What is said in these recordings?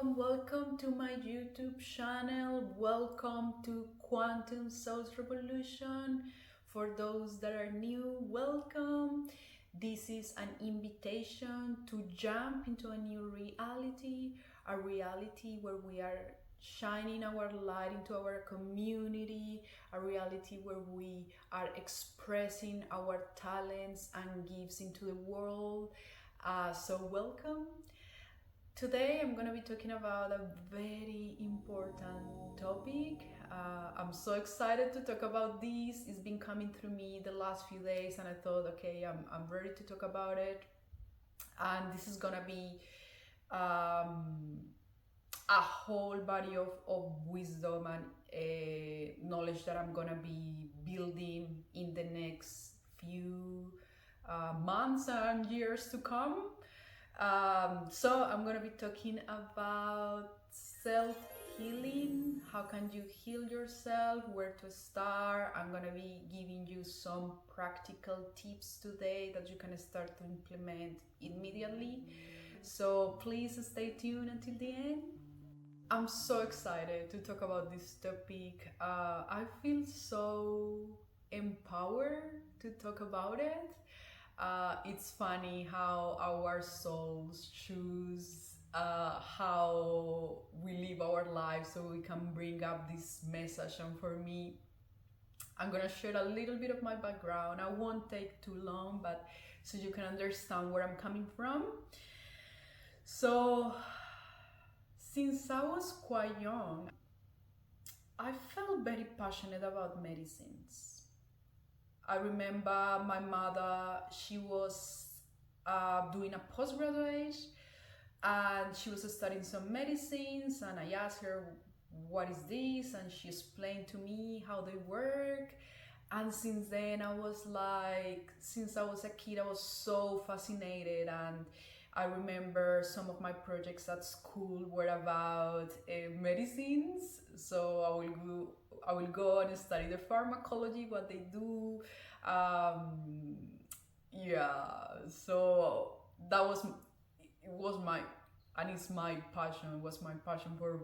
welcome to my YouTube channel. Welcome to Quantum Souls Revolution. For those that are new, welcome. This is an invitation to jump into a new reality, a reality where we are shining our light into our community, a reality where we are expressing our talents and gifts into the world. So welcome. Today I'm going to be talking about a very important topic. I'm so excited to talk about this. It's been coming through me the last few days, and I thought, okay, I'm ready to talk about it. And this is going to be a whole body of wisdom and knowledge that I'm going to be building in the next few months and years to come. So I'm going to be talking about self-healing. How can you heal yourself? Where to start? I'm going to be giving you some practical tips today that you can start to implement immediately. So please stay tuned until the end. I'm so excited to talk about this topic. I feel so empowered to talk about it. It's funny how our souls choose how we live our lives so we can bring up this message. And for me, I'm gonna share a little bit of my background. I won't take too long, but so you can understand where I'm coming from. So since I was quite young, I felt very passionate about medicines. I remember my mother, she was doing a postgraduate and she was studying some medicines, and I asked her, what is this? And she explained to me how they work. And since then, since I was a kid, I was so fascinated. And I remember some of my projects at school were about medicines. So I will go and study the pharmacology, what they do. So it was my, and it's my passion. It was my passion for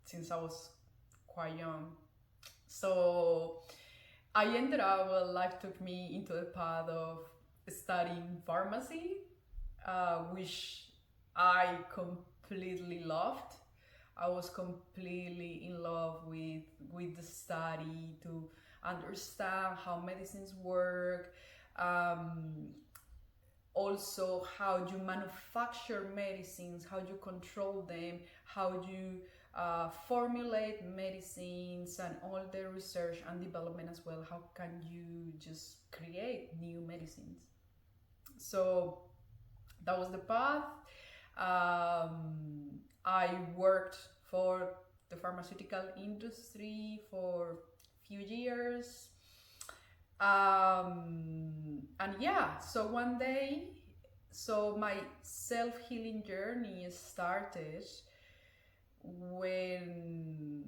since I was quite young. So I ended up, life took me into the path of studying pharmacy, which I completely loved. I was completely in love with the study, to understand how medicines work, also how you manufacture medicines, how you control them, how you formulate medicines, and all the research and development as well. How can you just create new medicines? So that was the path. I worked for the pharmaceutical industry for a few years. And yeah, so one day, so my self-healing journey started when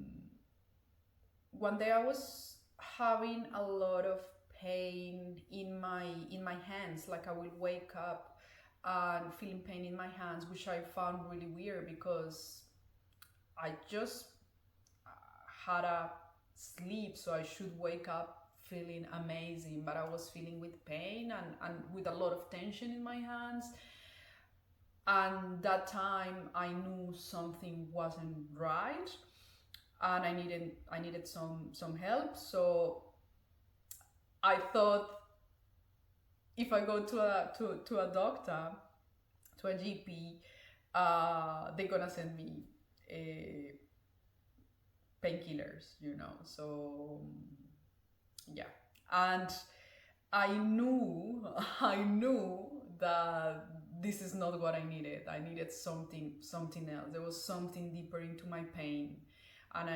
one day I was having a lot of pain in my hands. Like I would wake up and feeling pain in my hands, which I found really weird because I just had a sleep, so I should wake up feeling amazing, but I was feeling with pain and with a lot of tension in my hands. And that time I knew something wasn't right, and I needed some help. So I thought, if I go to a doctor, to a GP, they're gonna send me painkillers, So yeah, and I knew that this is not what I needed. I needed something else. There was something deeper into my pain, and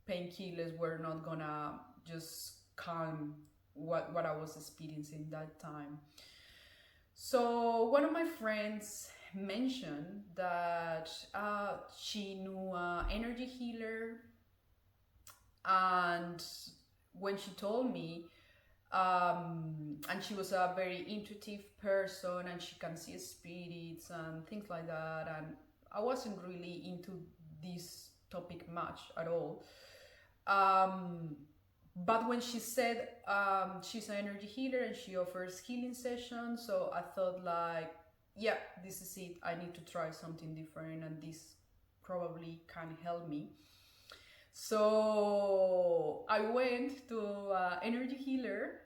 painkillers were not gonna just calm what I was experiencing that time. So one of my friends mentioned that she knew an energy healer, and when she told me, and she was a very intuitive person, and she can see spirits and things like that, and I wasn't really into this topic much at all. But when she said she's an energy healer and she offers healing sessions, so I thought like, yeah, this is it. I need to try something different, and this probably can help me. So I went to energy healer,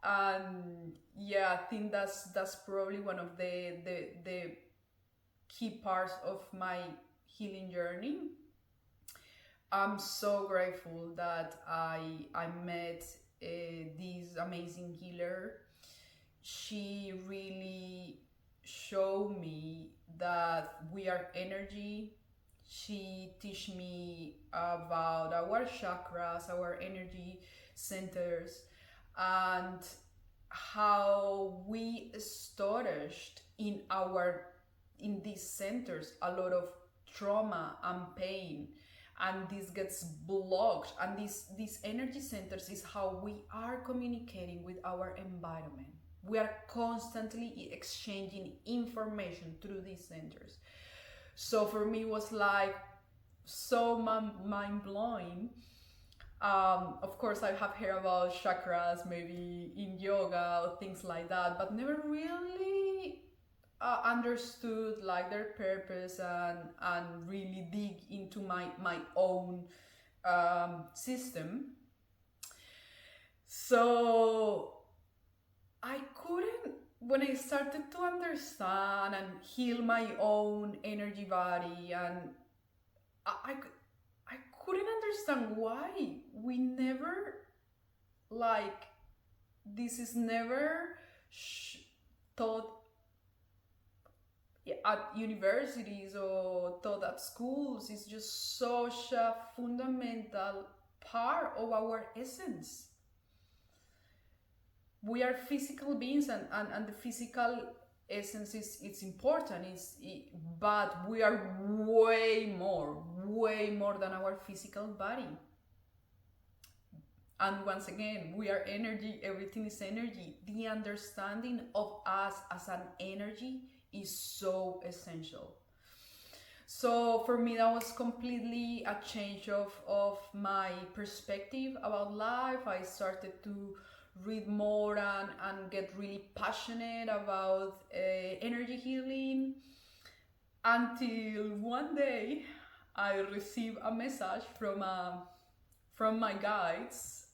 and yeah, I think that's probably one of the key parts of my healing journey. I'm so grateful that I met this amazing healer. She really showed me that we are energy. She teach me about our chakras, our energy centers, and how we storaged in these centers a lot of trauma and pain, and this gets blocked, and these energy centers is how we are communicating with our environment. We are constantly exchanging information through these centers. So for me it was like so mind-blowing. Of course I have heard about chakras maybe in yoga or things like that, but never really understood like their purpose, and really dig into my own system. So I couldn't, when I started to understand and heal my own energy body, and I couldn't understand why we never, like, this is never taught at universities or taught at schools. It's just such a fundamental part of our essence. We are physical beings, and the physical essence is it's important, but we are way more than our physical body. And once again, we are energy, everything is energy. The understanding of us as an energy is so essential. So for me, that was completely a change of my perspective about life. I started to read more and get really passionate about energy healing, until one day I received a message from my guides,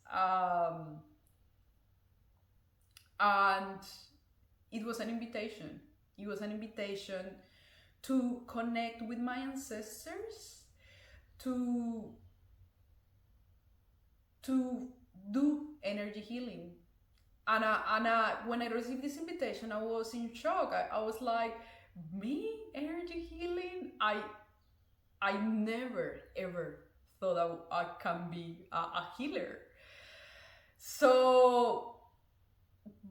and it was an invitation. It was an invitation to connect with my ancestors, to do energy healing. And when I received this invitation, I was in shock. I was like, me, energy healing? I never ever thought I can be a healer. So,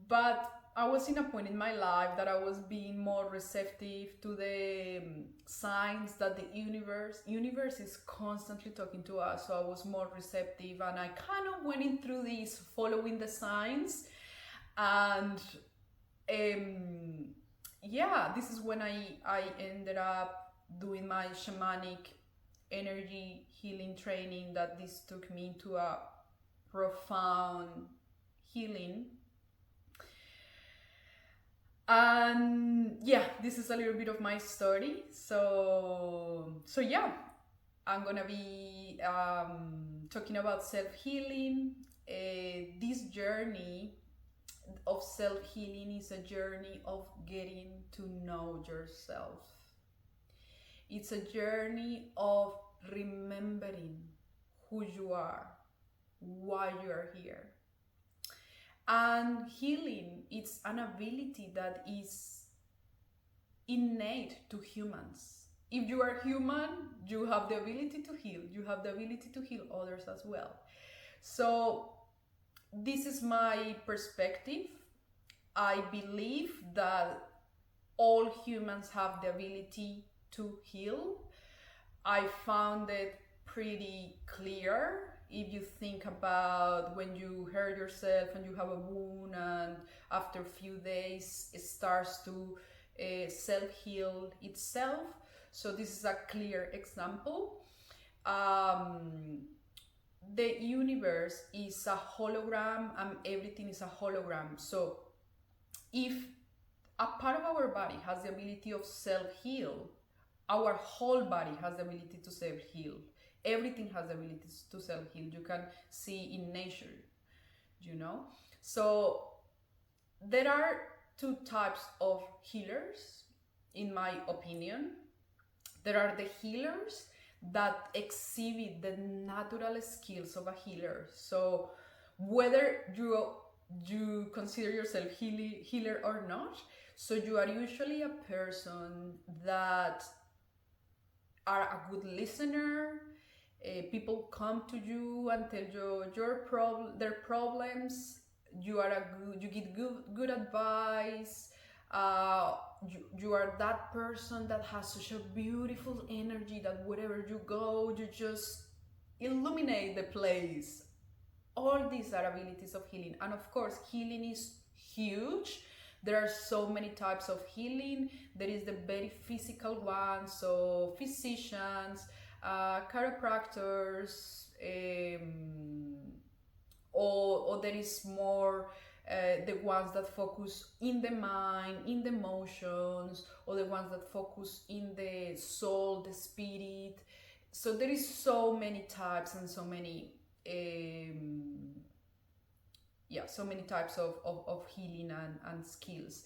but I was in a point in my life that I was being more receptive to the signs that the universe is constantly talking to us. So I was more receptive, and I kind of went in through this following the signs, and yeah, this is when I ended up doing my shamanic energy healing training. That this took me into a profound healing. And yeah, this is a little bit of my story. So yeah, I'm gonna be talking about self-healing. This journey of self-healing is a journey of getting to know yourself. It's a journey of remembering who you are, why you are here. And healing, it's an ability that is innate to humans. If you are human, you have the ability to heal. You have the ability to heal others as well. So this is my perspective. I believe that all humans have the ability to heal. I found it pretty clear. If you think about when you hurt yourself and you have a wound, and after a few days it starts to self-heal itself. So this is a clear example. The universe is a hologram and everything is a hologram. So if a part of our body has the ability of self-heal, our whole body has the ability to self-heal. Everything has the ability to self-heal. You can see in nature, you know. So there are two types of healers, in my opinion. There are the healers that exhibit the natural skills of a healer. So whether you consider yourself healer or not, so you are usually a person that are a good listener. People come to you and tell you their problems. You give good advice. You are that person that has such a beautiful energy that wherever you go, you just illuminate the place. All these are abilities of healing, and of course healing is huge. There are so many types of healing. There is the very physical one, so physicians, chiropractors, or there is more the ones that focus in the mind, in the emotions, or the ones that focus in the soul, the spirit. So there is so many types and so many so many types of healing and skills.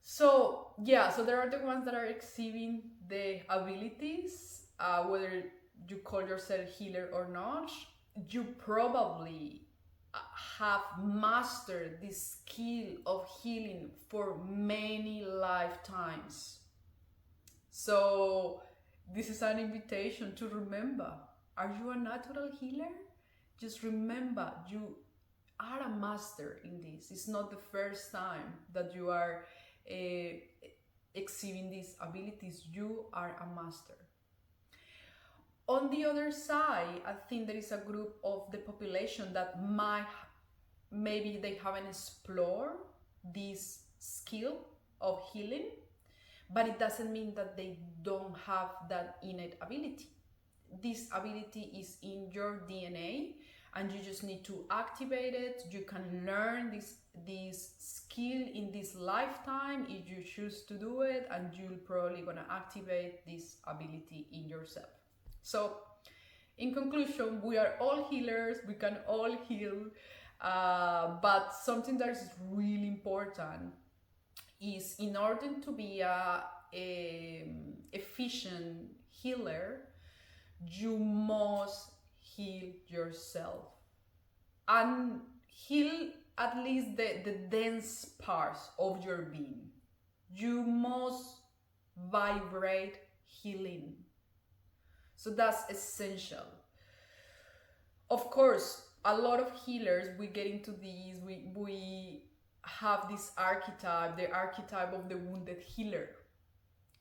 So so there are the ones that are exhibiting the abilities, whether you call yourself healer or not. You probably have mastered this skill of healing for many lifetimes. So this is an invitation to remember, are you a natural healer? Just remember, you are a master in this. It's not the first time that you are exhibiting these abilities. You are a master. On the other side, I think there is a group of the population that maybe they haven't explored this skill of healing, but it doesn't mean that they don't have that innate ability. This ability is in your DNA, and you just need to activate it. You can learn this skill in this lifetime if you choose to do it, and you're probably gonna activate this ability in yourself. So in conclusion, we are all healers, we can all heal, but something that is really important is, in order to be a efficient healer, you must heal yourself and heal at least the dense parts of your being. You must vibrate healing. So that's essential. Of course, a lot of healers, we get into these, we have this archetype, the archetype of the wounded healer.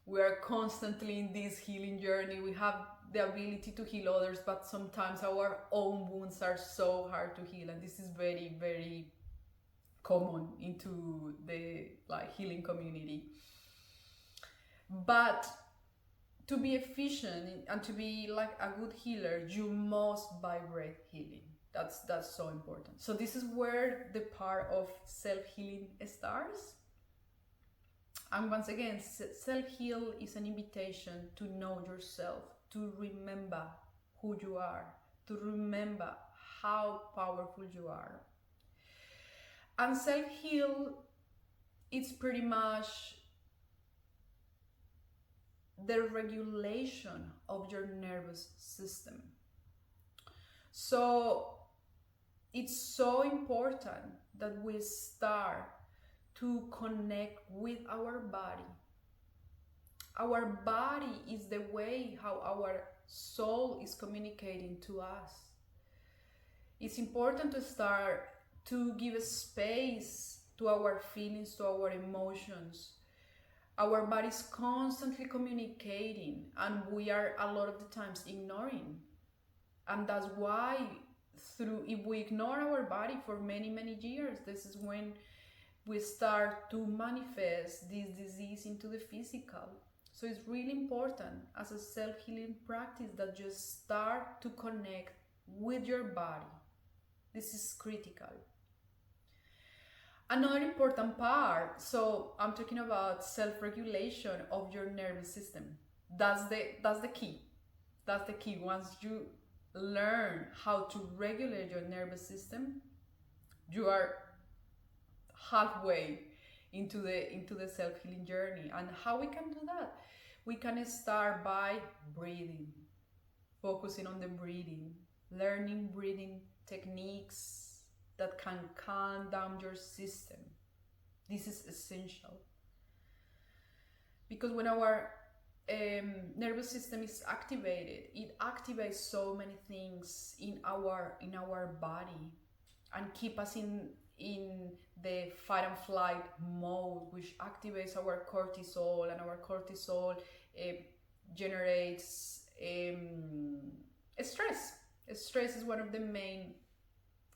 We are constantly in this healing journey. We have the ability to heal others, but sometimes our own wounds are so hard to heal, and this is very, very common into the healing community. But to be efficient and to be like a good healer, you must vibrate healing. That's so important. So this is where the part of self-healing starts. And once again, self-heal is an invitation to know yourself, to remember who you are, to remember how powerful you are. And self-heal, it's pretty much the regulation of your nervous system. So it's so important that we start to connect with our body. Our body is the way how our soul is communicating to us. It's important to start to give space to our feelings, to our emotions. Our body is constantly communicating, and we are a lot of the times ignoring. And that's why if we ignore our body for many, many years, this is when we start to manifest this disease into the physical. So it's really important as a self-healing practice that you start to connect with your body. This is critical. Another important part, so I'm talking about self-regulation of your nervous system. That's the key. That's the key. Once you learn how to regulate your nervous system, you are halfway into the self-healing journey. And how we can do that? We can start by breathing, focusing on the breathing, learning breathing techniques that can calm down your system. This is essential because when our nervous system is activated, it activates so many things in our body and keep us in the fight and flight mode, which activates our cortisol, and our cortisol generates stress. Stress is one of the main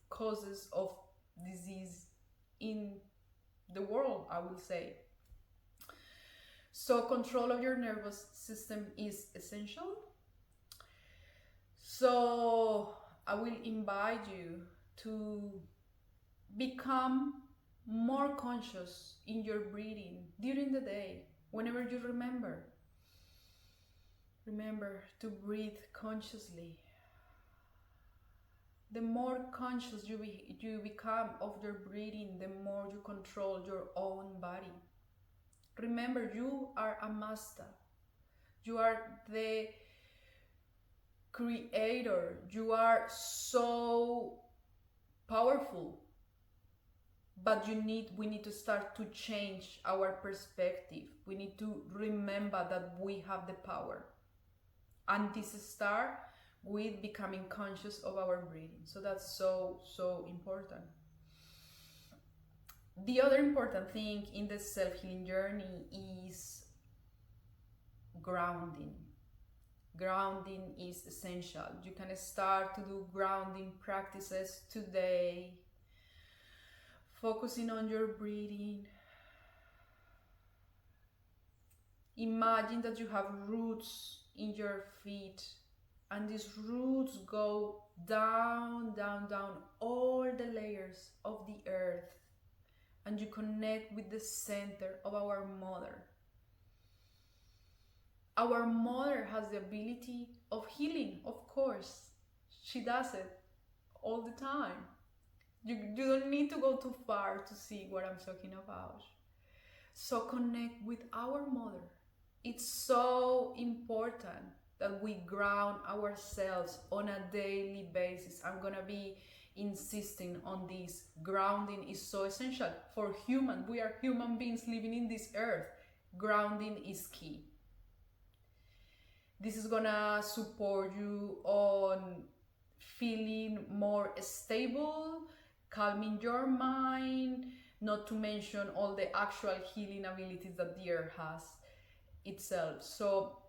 causes of disease in the world, I will say. So control of your nervous system is essential. So I will invite you to become more conscious in your breathing during the day. Whenever you remember to breathe consciously. The more conscious you become of your breathing, the more you control your own body. Remember, you are a master. You are the creator. You are so powerful. But we need to start to change our perspective. We need to remember that we have the power. And this starts with becoming conscious of our breathing. So that's so important. The other important thing in the self-healing journey is grounding. Grounding is essential. You can start to do grounding practices today, focusing on your breathing. Imagine that you have roots in your feet, and these roots go down all the layers of the earth, and you connect with the center of our mother. Our mother has the ability of healing, of course. She does it all the time. You don't need to go too far to see what I'm talking about. So connect with our mother. It's so important that we ground ourselves on a daily basis. I'm gonna be insisting on this. Grounding is so essential for human. We are human beings living in this earth. Grounding is key. This is gonna support you on feeling more stable, calming your mind, not to mention all the actual healing abilities that the earth has itself. So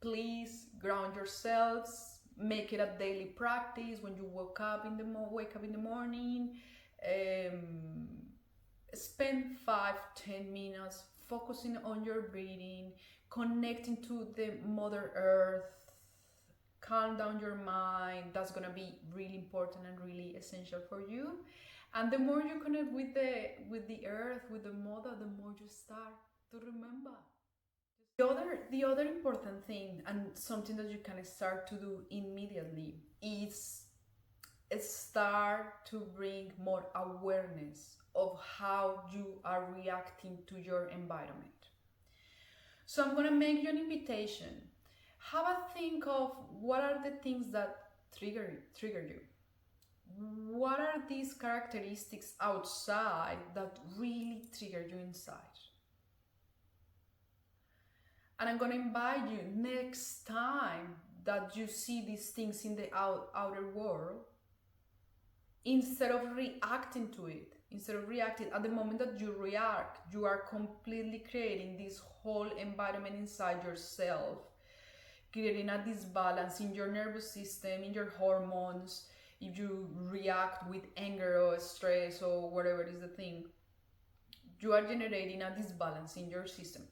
please ground yourselves, make it a daily practice. When you wake up in the morning, spend 5-10 minutes focusing on your breathing, connecting to the Mother Earth. Calm down your mind. That's gonna be really important and really essential for you. And the more you connect with the earth, with the mother, the more you start to remember. The other important thing, and something that you can start to do immediately, is start to bring more awareness of how you are reacting to your environment. So I'm gonna make you an invitation. Have a think of what are the things that trigger you. What are these characteristics outside that really trigger you inside? And I'm going to invite you next time that you see these things in the outer world, instead of reacting to it, at the moment that you react, you are completely creating this whole environment inside yourself, creating a disbalance in your nervous system, in your hormones. If you react with anger or stress or whatever is the thing, you are generating a disbalance in your system.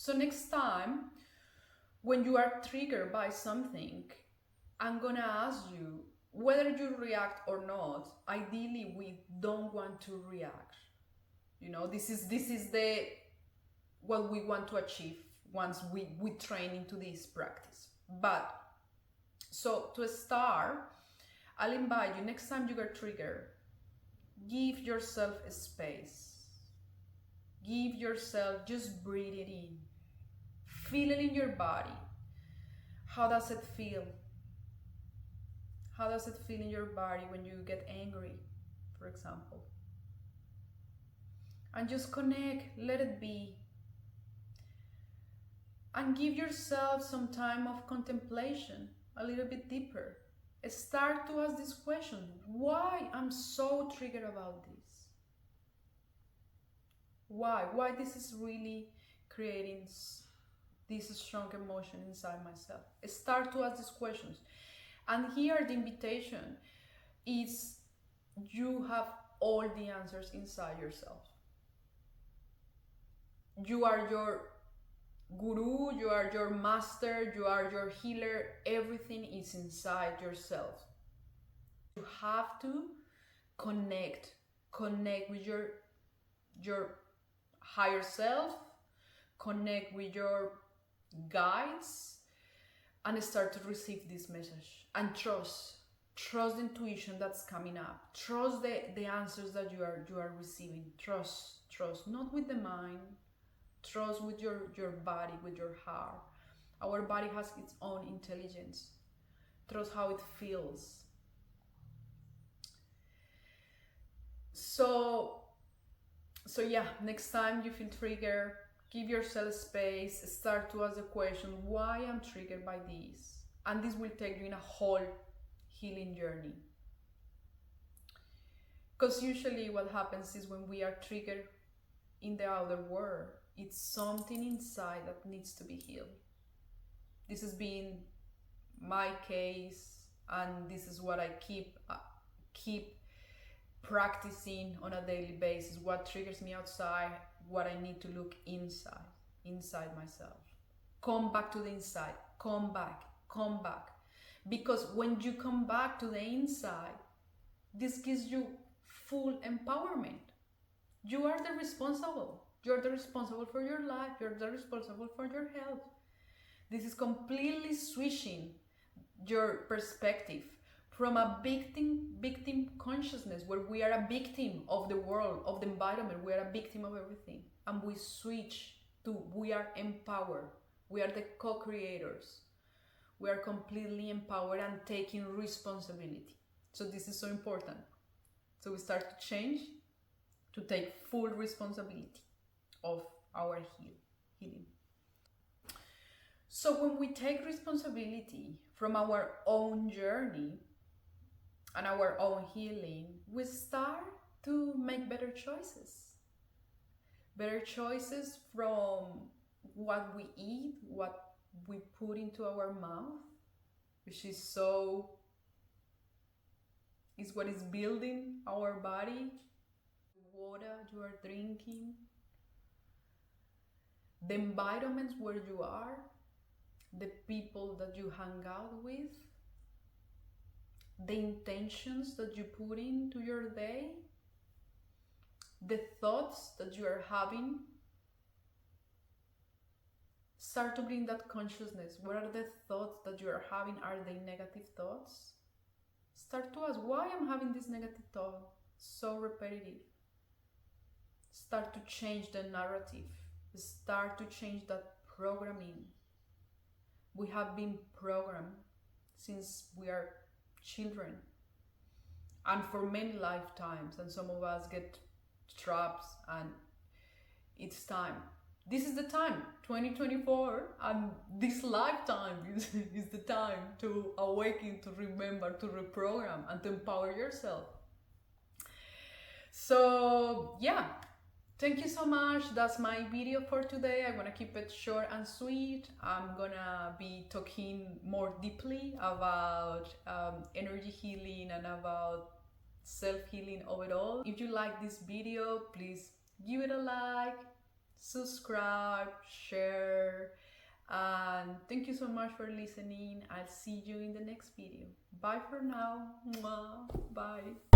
So next time when you are triggered by something, I'm gonna ask you whether you react or not. Ideally, we don't want to react. This is the what we want to achieve once we train into this practice. But so to start, I'll invite you, next time you get triggered, give yourself a space. Give yourself, just breathe it in. Feel it in your body. How does it feel? How does it feel in your body when you get angry, for example? And just connect, let it be. And give yourself some time of contemplation, a little bit deeper. Start to ask this question: why I'm so triggered about this? Why this is really creating this strong emotion inside myself? Start to ask these questions. And here the invitation is, you have all the answers inside yourself. You are your guru, you are your master, you are your healer. Everything is inside yourself. You have to connect with your higher self, connect with your guides, and start to receive this message. And trust the intuition that's coming up. Trust the answers that you are receiving. Trust, not with the mind. Trust with your body, with your heart. Our body has its own intelligence. Trust how it feels. So yeah, next time you feel triggered, give yourself space, start to ask the question, why I'm triggered by this? And this will take you in a whole healing journey. Because usually what happens is, when we are triggered in the outer world, it's something inside that needs to be healed. This has been my case, and this is what I keep practicing on a daily basis. What triggers me outside, what I need to look inside myself. Come back to the inside. Come back. Because when you come back to the inside, this gives you full empowerment. You are the responsible. You're the responsible for your life. You're the responsible for your health. This is completely switching your perspective from a victim consciousness, where we are a victim of the world, of the environment. We are a victim of everything. And we switch to, we are empowered. We are the co-creators. We are completely empowered and taking responsibility. So this is so important. So we start to change, to take full responsibility of our healing. So when we take responsibility from our own journey and our own healing, we start to make better choices. Better choices from what we eat, what we put into our mouth, which is what is building our body. Water you are drinking, the environments where you are, the people that you hang out with, the intentions that you put into your day, the thoughts that you are having. Start to bring that consciousness. What are the thoughts that you are having? Are they negative thoughts? Start to ask, why I'm having this negative thought? So repetitive. Start to change the narrative. Start to change that programming. We have been programmed since we are children, and for many lifetimes, and some of us get trapped, and it's time. This is the time, 2024, and this lifetime is the time to awaken, to remember, to reprogram, and to empower yourself. So yeah, thank you so much. That's my video for today. I'm gonna keep it short and sweet. I'm gonna be talking more deeply about energy healing and about self-healing overall. If you like this video, please give it a like, subscribe, share, and thank you so much for listening. I'll see you in the next video. Bye for now. Mwah. Bye.